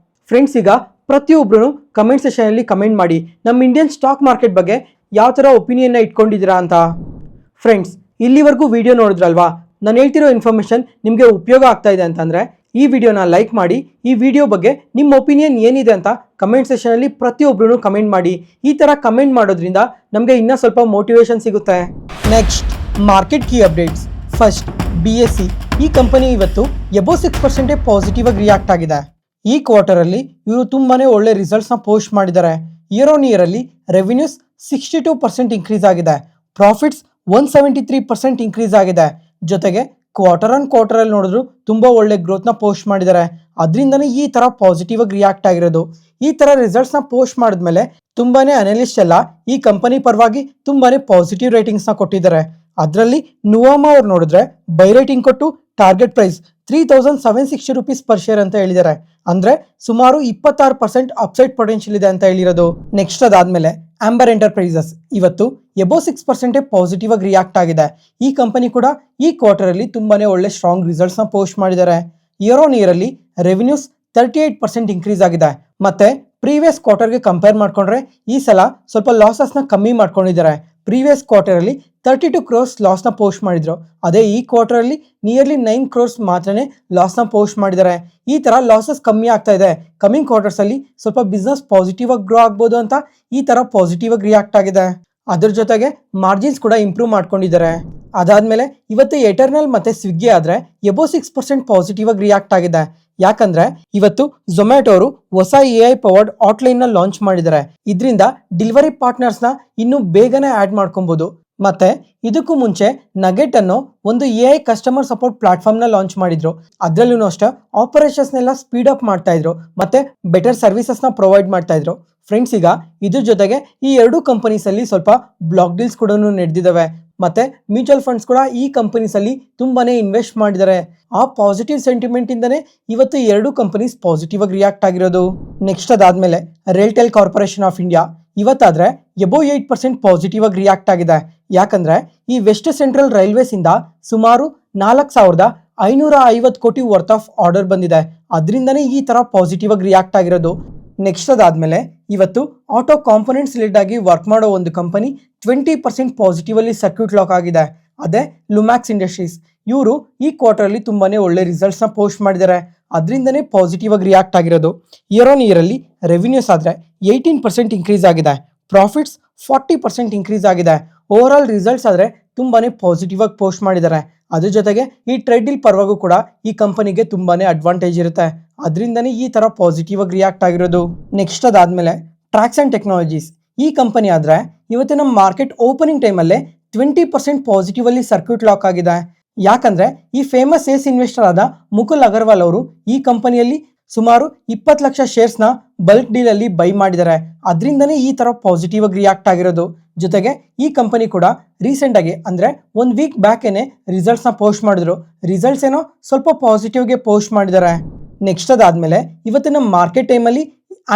ಫ್ರೆಂಡ್ಸ್, ಈಗ ಪ್ರತಿಯೊಬ್ಬರು ಕಮೆಂಟ್ ಸೆಷನ್ ಅಲ್ಲಿ ಕಮೆಂಟ್ ಮಾಡಿ ನಮ್ಮ ಇಂಡಿಯನ್ ಸ್ಟಾಕ್ ಮಾರ್ಕೆಟ್ ಬಗ್ಗೆ ಯಾವ ತರ ಒಪಿನಿಯನ್ ಇಟ್ಕೊಂಡಿದ್ದೀರಾ ಅಂತ. ಫ್ರೆಂಡ್ಸ್, ಇಲ್ಲಿವರೆಗೂ ವಿಡಿಯೋ ನೋಡಿದ್ರಲ್ವಾ, ನಾನು ಹೇಳ್ತಿರೋ ಇನ್ಫಾರ್ಮೇಷನ್ ನಿಮಗೆ ಉಪಯೋಗ ಆಗ್ತಾ ಇದೆ ಅಂತಂದ್ರೆ ಈ ವಿಡಿಯೋನ ಲೈಕ್ ಮಾಡಿ. ಈ ವಿಡಿಯೋ ಬಗ್ಗೆ ನಿಮ್ಮ ಒಪಿನಿಯನ್ ಏನಿದೆ ಅಂತ ಕಮೆಂಟ್ ಸೆಷನ್ ಅಲ್ಲಿ ಪ್ರತಿಯೊಬ್ಬರು ಕಮೆಂಟ್ ಮಾಡಿ. ಈ ತರ ಕಮೆಂಟ್ ಮಾಡೋದ್ರಿಂದ ನಮಗೆ ಇನ್ನೂ ಸ್ವಲ್ಪ ಮೋಟಿವೇಶನ್ ಸಿಗುತ್ತೆ. Next market key updates. First, BSE ಈ ಕಂಪನಿ ಇವತ್ತು ಎಬೋ 6% ಪಾಸಿಟಿವ್ ಆಗಿ ರಿಯಾಕ್ಟ್ ಆಗಿದೆ. ಈ ಕ್ವಾರ್ಟರ್ ಅಲ್ಲಿ ಇವರು ತುಂಬಾನೇ ಒಳ್ಳೆ ರಿಸಲ್ಟ್ಸ್ ನ ಪೋಸ್ಟ್ ಮಾಡಿದ್ದಾರೆ. ಇಯರ್ ಆನ್ ಇಯರ್ ಅಲ್ಲಿ ರೆವಿನ್ಯೂಸ್ 62% ಇನ್ಕ್ರೀಸ್ ಆಗಿದೆ, ಪ್ರಾಫಿಟ್ಸ್ 173% ಇನ್ಕ್ರೀಸ್ ಆಗಿದೆ. ಜೊತೆಗೆ ಕ್ವಾರ್ಟರ್ ಆನ್ ಕ್ವಾರ್ಟರ್ ಅಲ್ಲಿ ನೋಡಿದ್ರು ತುಂಬಾ ಒಳ್ಳೆ ಗ್ರೋತ್ ನ ಪೋಸ್ಟ್ ಮಾಡಿದ್ದಾರೆ. ಅದರಿಂದನೇ ಈ ತರ ಪಾಸಿಟಿವ್ ಆಗಿ ರಿಯಾಕ್ಟ್ ಆಗಿರೋದು. ಈ ತರ ರಿಸಲ್ಟ್ಸ್ ನ ಪೋಸ್ಟ್ ಮಾಡಿದ್ಮೇಲೆ ತುಂಬಾನೇ ಅನಲಿಸ್ಟ್ ಎಲ್ಲ ಈ ಕಂಪನಿ ಪರವಾಗಿ ತುಂಬಾನೇ ಪಾಸಿಟಿವ್ ರೇಟಿಂಗ್ಸ್ ನ ಕೊಟ್ಟಿದ್ದಾರೆ. ಅದರಲ್ಲಿ ನುವಾಮಾ ಅವ್ರು ನೋಡಿದ್ರೆ ಬೈ ರೇಟಿಂಗ್ ಕೊಟ್ಟು target price 3760 rupees per share ಅಂತ ಹೇಳಿದ್ದಾರೆ. ಅಂದ್ರೆ ಸುಮಾರು 26% ಅಪ್ಸೈಡ್ ಪೊಟೆನ್ಷಿಯಲ್ ಇದೆ ಅಂತ ಹೇಳಿರೋದು. ನೆಕ್ಸ್ಟ್ ಅದಾದ್ಮೇಲೆ ಆಂಬರ್ ಎಂಟರ್ಪ್ರೈಸಸ್ ಇವತ್ತು ಎಬೋ 6% ಪಾಸಿಟಿವ್ ಆಗಿ ರಿಯಾಕ್ಟ್ ಆಗಿದೆ. ಈ ಕಂಪನಿ ಕೂಡ ಈ ಕ್ವಾರ್ಟರ್ ಅಲ್ಲಿ ತುಂಬಾನೇ ಒಳ್ಳೆ ಸ್ಟ್ರಾಂಗ್ ರಿಸಲ್ಟ್ಸ್ ನ ಪೋಸ್ಟ್ ಮಾಡಿದ್ದಾರೆ. ಇಯರ್ ಆನ್ ಇಯರ್ ಅಲ್ಲಿ ರೆವಿನ್ಯೂಸ್ 38% ಇನ್ಕ್ರೀಸ್ ಆಗಿದೆ. ಮತ್ತೆ ಪ್ರೀವಿಯಸ್ ಕ್ವಾರ್ಟರ್ಗೆ ಕಂಪೇರ್ ಮಾಡ್ಕೊಂಡ್ರೆ ಈ ಸಲ ಸ್ವಲ್ಪ ಲಾಸಸ್ ನ ಕಮ್ಮಿ ಮಾಡ್ಕೊಂಡಿದ್ದಾರೆ. ಪ್ರೀವಿಯಸ್ ಕ್ವಾರ್ಟರ್ ಅಲ್ಲಿ 32 crores ಲಾಸ್ ನ ಪೋಸ್ಟ್ ಮಾಡಿದ್ರು. ಅದೇ ಈ ಕ್ವಾರ್ಟರ್ ಅಲ್ಲಿ ನಿಯರ್ಲಿ 9 crores ಮಾತ್ರನೇ ಲಾಸ್ ನ ಪೋಸ್ಟ್ ಮಾಡಿದ್ದಾರೆ. ಈ ತರ ಲಾಸಸ್ ಕಮ್ಮಿ ಆಗ್ತಾ ಇದೆ. ಕಮಿಂಗ್ ಕ್ವಾರ್ಟರ್ಸ್ ಅಲ್ಲಿ ಸ್ವಲ್ಪ ಬಿಸ್ನೆಸ್ ಪಾಸಿಟಿವ್ ಆಗಿ ಗ್ರೋ ಆಗ್ಬೋದು ಅಂತ ಈ ತರ ಪಾಸಿಟಿವ್ ಆಗಿ ರಿಯಾಕ್ಟ್ ಆಗಿದೆ. ಅದ್ರ ಜೊತೆಗೆ ಮಾರ್ಜಿನ್ಸ್ ಕೂಡ ಇಂಪ್ರೂವ್ ಮಾಡ್ಕೊಂಡಿದ್ದಾರೆ. ಅದಾದ್ಮೇಲೆ ಇವತ್ತು ಎಟರ್ನಲ್ ಮತ್ತೆ ಸ್ವಿಗ್ಗಿ ಆದ್ರೆ ಎಬೋ 6% ಪಾಸಿಟಿವ್ ಆಗಿ ರಿಯಾಕ್ಟ್ ಆಗಿದೆ. ಯಾಕಂದ್ರೆ ಇವತ್ತು ಝೊಮ್ಯಾಟೊ ಅವರು ಹೊಸ AI ಪವರ್ಡ್ ಆಟ್ಲೈನ್ ನ ಲಾಂಚ್ ಮಾಡಿದ್ದಾರೆ. ಇದರಿಂದ ಡೆಲಿವರಿ ಪಾರ್ಟ್ನರ್ಸ್ ನ ಇನ್ನು ಬೇಗನೆ ಆಡ್ ಮಾಡ್ಕೊಬಹುದು. ಮತ್ತೆ ಇದಕ್ಕೂ ಮುಂಚೆ ನಗೆಟ್ ಅನ್ನೋ ಒಂದು AI ಕಸ್ಟಮರ್ ಸಪೋರ್ಟ್ ಪ್ಲಾಟ್ಫಾರ್ಮ್ ನ ಲಾಂಚ್ ಮಾಡಿದ್ರು. ಅದ್ರಲ್ಲೂ ಅಷ್ಟೇ ಆಪರೇಷನ್ಸ್ ನೆಲ್ಲ ಸ್ಪೀಡ್ ಅಪ್ ಮಾಡ್ತಾ ಇದ್ರು ಮತ್ತೆ ಬೆಟರ್ ಸರ್ವಿಸಸ್ ನ ಪ್ರೊವೈಡ್ ಮಾಡ್ತಾ ಇದ್ರು. ಫ್ರೆಂಡ್ಸ್, ಈಗ ಇದ್ರ ಜೊತೆಗೆ ಈ ಎರಡು ಕಂಪನೀಸ್ ಅಲ್ಲಿ ಸ್ವಲ್ಪ ಬ್ಲಾಕ್ ಡೀಲ್ಸ್ ಕೂಡ ನಡೆದಿದ್ದಾವೆ. ಮತ್ತೆ ಮ್ಯೂಚುವಲ್ ಫಂಡ್ಸ್ ಕೂಡ ಈ ಕಂಪನೀಸ್ ಅಲ್ಲಿ ತುಂಬಾನೇ ಇನ್ವೆಸ್ಟ್ ಮಾಡಿದ್ದಾರೆ. ಆ ಪಾಸಿಟಿವ್ ಸೆಂಟಿಮೆಂಟ್ ಇಂದನೇ ಇವತ್ತು ಎರಡು ಕಂಪನೀಸ್ ಪಾಸಿಟಿವ್ ಆಗಿ ರಿಯಾಕ್ಟ್ ಆಗಿರೋದು. ನೆಕ್ಸ್ಟ್ ಅದಾದ್ಮೇಲೆ ರೈಲ್ಟೆಲ್ ಕಾರ್ಪೊರೇಷನ್ ಆಫ್ ಇಂಡಿಯಾ ಇವತ್ತಾದ್ರೆ ಎಬೋ 8% ಪಾಸಿಟಿವ್ ಆಗಿ ರಿಯಾಕ್ಟ್ ಆಗಿದೆ. ಯಾಕಂದ್ರೆ ಈ ವೆಸ್ಟ್ ಸೆಂಟ್ರಲ್ ರೈಲ್ವೇಸ್ ಇಂದ ಸುಮಾರು 4550 ಕೋಟಿ ವರ್ತ್ ಆಫ್ ಆರ್ಡರ್ ಬಂದಿದೆ. ಅದರಿಂದನೇ ಈ ತರ ಪಾಸಿಟಿವ್ ಆಗಿ ರಿಯಾಕ್ಟ್ ಆಗಿರೋದು. ನೆಕ್ಸ್ಟ್ ಅದಾದ್ಮೇಲೆ ಇವತ್ತು ಆಟೋ ಕಾಂಪೊನೆಂಟ್ಸ್ ಲಿಡ್ ಆಗಿ ವರ್ಕ್ ಮಾಡೋ ಒಂದು ಕಂಪನಿ 20% ಪಾಸಿಟಿವ್ ಅಲ್ಲಿ ಸರ್ಕ್ಯೂಟ್ ಲಾಕ್ ಆಗಿದೆ. ಅದೇ ಲುಮ್ಯಾಕ್ಸ್ ಇಂಡಸ್ಟ್ರೀಸ್. ಇವರು ಈ ಕ್ವಾರ್ಟರ್ ಅಲ್ಲಿ ತುಂಬಾನೇ ಒಳ್ಳೆ ರಿಸಲ್ಟ್ಸ್ ನ ಪೋಸ್ಟ್ ಮಾಡಿದ್ದಾರೆ. ಅದರಿಂದನೇ ಪಾಸಿಟಿವ್ ಆಗಿ ರಿಯಾಕ್ಟ್ ಆಗಿರೋದು. ಇಯರ್ ಆನ್ ಇಯರ್ ಅಲ್ಲಿ ರೆವಿನ್ಯೂಸ್ ಆದ್ರೆ 18% ಇನ್ಕ್ರೀಸ್ ಆಗಿದೆ. ಪ್ರಾಫಿಟ್ಸ್ 40% ಇನ್ಕ್ರೀಸ್ ಆಗಿದೆ. ಓವರ್ ಆಲ್ ರಿಸಲ್ಟ್ಸ್ ಆದ್ರೆ ತುಂಬಾನೇ ಪಾಸಿಟಿವ್ ಆಗಿ ಪೋಸ್ಟ್ ಮಾಡಿದ್ದಾರೆ. ಅದ್ರ ಜೊತೆಗೆ ಈ ಟ್ರೇಡ್ ಡೀಲ್ ಪರವಾಗೂ ಕೂಡ ಈ ಕಂಪನಿಗೆ ತುಂಬಾನೇ ಅಡ್ವಾಂಟೇಜ್ ಇರುತ್ತೆ. ಅದರಿಂದನೇ ಈ ತರ ಪಾಸಿಟಿವ್ ಆಗಿ ರಿಯಾಕ್ಟ್ ಆಗಿರೋದು. ನೆಕ್ಸ್ಟ್ ಅದಾದ್ಮೇಲೆ ಟ್ರಾಕ್ಸನ್ ಟೆಕ್ನಾಲಜೀಸ್. ಈ ಕಂಪನಿ ಆದ್ರೆ ಇವತ್ತಿನ ಮಾರ್ಕೆಟ್ ಓಪನಿಂಗ್ ಟೈಮ್ ಅಲ್ಲೇ 20% ಪಾಸಿಟಿವ್ ಅಲ್ಲಿ ಸರ್ಕ್ಯೂಟ್ ಲಾಕ್ ಆಗಿದೆ. ಯಾಕಂದ್ರೆ ಈ ಫೇಮಸ್ ಸೇಲ್ಸ್ ಇನ್ವೆಸ್ಟರ್ ಆದ ಮುಕುಲ್ ಅಗರ್ವಾಲ್ ಅವರು ಈ ಕಂಪನಿಯಲ್ಲಿ ಸುಮಾರು 20 ಲಕ್ಷ ಶೇರ್ಸ್ ನ ಬಲ್ಕ್ ಡೀಲ್ ಅಲ್ಲಿ ಬೈ ಮಾಡಿದ್ದಾರೆ. ಅದರಿಂದನೇ ಈ ತರ ಪಾಸಿಟಿವ್ ಆಗಿ ರಿಯಾಕ್ಟ್ ಆಗಿರೋದು. ಜೊತೆಗೆ ಈ ಕಂಪನಿ ಕೂಡ ರೀಸೆಂಟ್ ಆಗಿ ಅಂದ್ರೆ 1 ವೀಕ್ ಬ್ಯಾಕ್ ಏನೆ ರಿಸಲ್ಟ್ಸ್ ನ ಪೋಸ್ಟ್ ಮಾಡಿದ್ರು. ರಿಸಲ್ಟ್ಸ್ ಏನೋ ಸ್ವಲ್ಪ ಪಾಸಿಟಿವ್ ಗೆ ಪೋಸ್ಟ್ ಮಾಡಿದ್ದಾರೆ. ನೆಕ್ಸ್ಟ್ ಅದಾದ್ಮೇಲೆ ಇವತ್ತಿನ ಮಾರ್ಕೆಟ್ ಟೈಮ್ ಅಲ್ಲಿ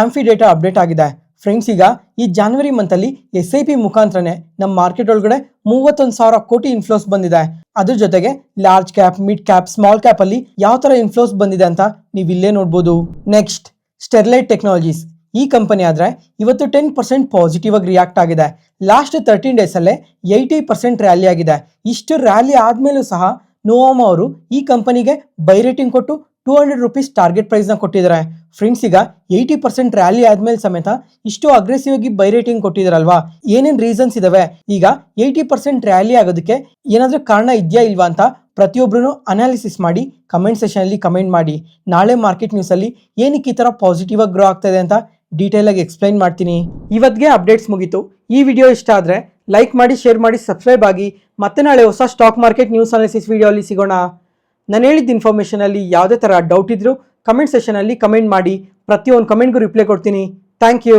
ಆಂಫಿ ಡೇಟಾ ಅಪ್ಡೇಟ್ ಆಗಿದೆ. ಫ್ರೆಂಡ್ಸ್, ಈಗ ಈ ಜಾನ್ವರಿ ಮಂತ್ ಅಲ್ಲಿ SIP ಮುಖಾಂತರನೇ ನಮ್ಮ ಮಾರ್ಕೆಟ್ ಒಳಗಡೆ 31,000 ಕೋಟಿ ಇನ್ಫ್ಲೋಸ್ ಬಂದಿದೆ. ಅದ್ರ ಜೊತೆಗೆ large cap, mid cap, small cap ಅಲ್ಲಿ ಯಾವ ತರ ಇನ್ಫ್ಲೋಸ್ ಬಂದಿದೆ ಅಂತ ನೀವು ಇಲ್ಲೇ ನೋಡ್ಬೋದು. Next Sterlite technologies. ಈ ಕಂಪನಿ ಆದ್ರೆ ಇವತ್ತು 10% ಪಾಸಿಟಿವ್ ಆಗಿ ರಿಯಾಕ್ಟ್ ಆಗಿದೆ. ಲಾಸ್ಟ್ 13 ಡೇಸ್ ಅಲ್ಲೇ 80% ರ್ಯಾಲಿ ಆಗಿದೆ. ಇಷ್ಟು ರ್ಯಾಲಿ ಆದ್ಮೇಲೂ ಸಹ ನೋವಾಮಾ ಅವರು ಈ ಕಂಪನಿಗೆ ಬೈ ರೇಟಿಂಗ್ ಕೊಟ್ಟು 200 rupees ಟಾರ್ಗೆಟ್ ಪ್ರೈಸ್ ನ ಕೊಟ್ಟಿದ್ದಾರೆ. ಫ್ರೆಂಡ್ಸ್, ಈಗ 80% ರ್ಯಾಲಿ ಆದ್ಮೇಲೆ ಸಮೇತ ಇಷ್ಟು ಅಗ್ರೆಸಿವ್ ಆಗಿ ಬೈ ರೇಟಿಂಗ್ ಕೊಟ್ಟಿದಾರಲ್ವಾ, ಏನೇನ್ ರೀಸನ್ಸ್ ಇದಾವೆ? ಈಗ 80% ರ್ಯಾಲಿ ಆಗೋದಕ್ಕೆ ಏನಾದ್ರೂ ಕಾರಣ ಇದೆಯಾ ಇಲ್ವಾ ಅಂತ ಪ್ರತಿಯೊಬ್ರು ಅನಾಲಿಸಿಸ್ ಮಾಡಿ ಕಮೆಂಟ್ ಸೆಷನ್ ಅಲ್ಲಿ ಕಮೆಂಟ್ ಮಾಡಿ. ನಾಳೆ ಮಾರ್ಕೆಟ್ ನ್ಯೂಸ್ ಅಲ್ಲಿ ಏನಕ್ಕೆ ಈ ತರ ಪಾಸಿಟಿವ್ ಆಗಿ ಗ್ರೋ ಆಗ್ತಾ ಇದೆ ಅಂತ ಡೀಟೇಲ್ ಆಗಿ ಎಕ್ಸ್ಪ್ಲೈನ್ ಮಾಡ್ತೀನಿ. ಇವತ್ತಿಗೆ ಅಪ್ಡೇಟ್ಸ್ ಮುಗೀತು. ಈ ವಿಡಿಯೋ ಇಷ್ಟ ಆದ್ರೆ ಲೈಕ್ ಮಾಡಿ, ಶೇರ್ ಮಾಡಿ, ಸಬ್ಸ್ಕ್ರೈಬ್ ಆಗಿ. ಮತ್ತೆ ನಾಳೆ ಹೊಸ stock market news analysis video ಅಲ್ಲಿ ಸಿಗೋಣ. ನಾನು ಹೇಳಿದ ಇನ್ಫಾರ್ಮೇಷನ್ ಅಲ್ಲಿ ಯಾವುದೇ ತರ ಡೌಟ್ ಇದ್ರು ಕಮೆಂಟ್ ಸೆಷನ್ ಅಲ್ಲಿ ಕಮೆಂಟ್ ಮಾಡಿ. ಪ್ರತಿಯೊಂದು ಕಮೆಂಟ್ಗೂ ರಿಪ್ಲೈ ಕೊಡ್ತೀನಿ. Thank you.